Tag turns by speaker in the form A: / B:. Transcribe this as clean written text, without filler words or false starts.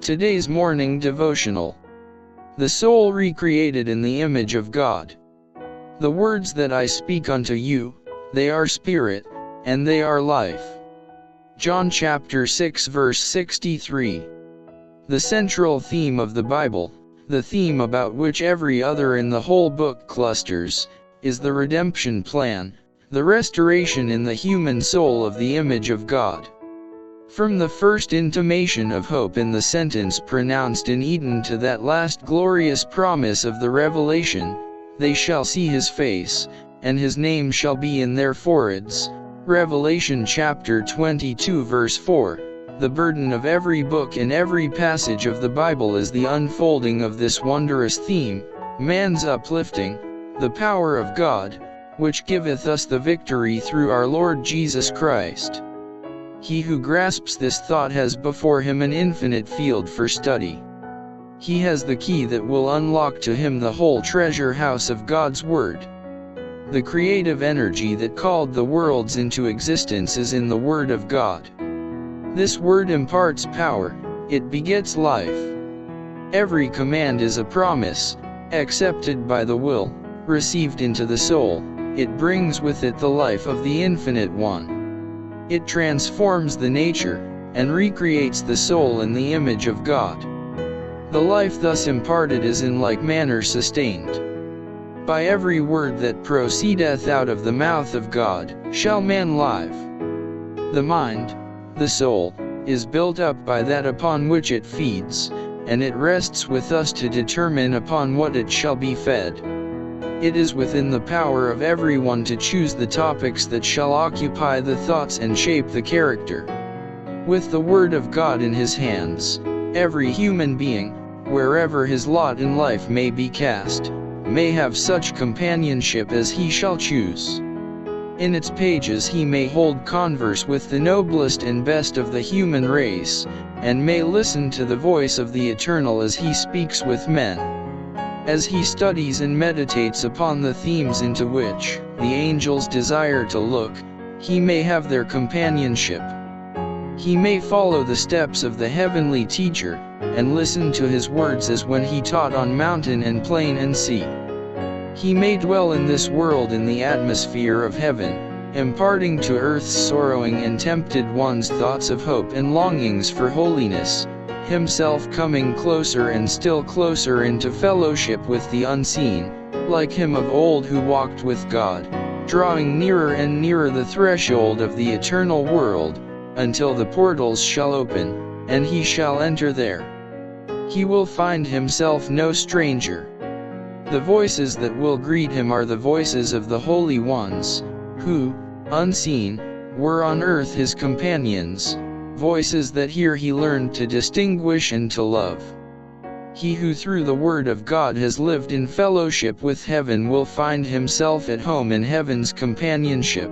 A: Today's morning devotional. The soul recreated in the image of God. The words that I speak unto you, they are spirit, and they are life. John chapter 6 verse 63. The central theme of the Bible, the theme about which every other in the whole book clusters, is the redemption plan, the restoration in the human soul of the image of God. From the first intimation of hope in the sentence pronounced in Eden to that last glorious promise of the Revelation, they shall see his face, and his name shall be in their foreheads. Revelation chapter 22 verse 4. The burden of every book and every passage of the Bible is the unfolding of this wondrous theme, man's uplifting, the power of God, which giveth us the victory through our Lord Jesus Christ. He who grasps this thought has before him an infinite field for study. He has the key that will unlock to him the whole treasure house of God's Word. The creative energy that called the worlds into existence is in the Word of God. This Word imparts power, it begets life. Every command is a promise, accepted by the will, received into the soul. It brings with it the life of the Infinite One. It transforms the nature, and recreates the soul in the image of God. The life thus imparted is in like manner sustained. By every word that proceedeth out of the mouth of God, shall man live. The mind, the soul, is built up by that upon which it feeds, and it rests with us to determine upon what it shall be fed. It is within the power of everyone to choose the topics that shall occupy the thoughts and shape the character. With the Word of God in his hands, every human being, wherever his lot in life may be cast, may have such companionship as he shall choose. In its pages he may hold converse with the noblest and best of the human race, and may listen to the voice of the Eternal as he speaks with men. As he studies and meditates upon the themes into which the angels desire to look, he may have their companionship. He may follow the steps of the heavenly teacher, and listen to his words as when he taught on mountain and plain and sea. He may dwell in this world in the atmosphere of heaven, imparting to earth's sorrowing and tempted ones thoughts of hope and longings for holiness, himself coming closer and still closer into fellowship with the unseen, like him of old who walked with God, drawing nearer and nearer the threshold of the eternal world, until the portals shall open, and he shall enter there. He will find himself no stranger. The voices that will greet him are the voices of the holy ones, who, unseen, were on earth his companions. Voices that here he learned to distinguish and to love. He who through the Word of God has lived in fellowship with heaven will find himself at home in heaven's companionship.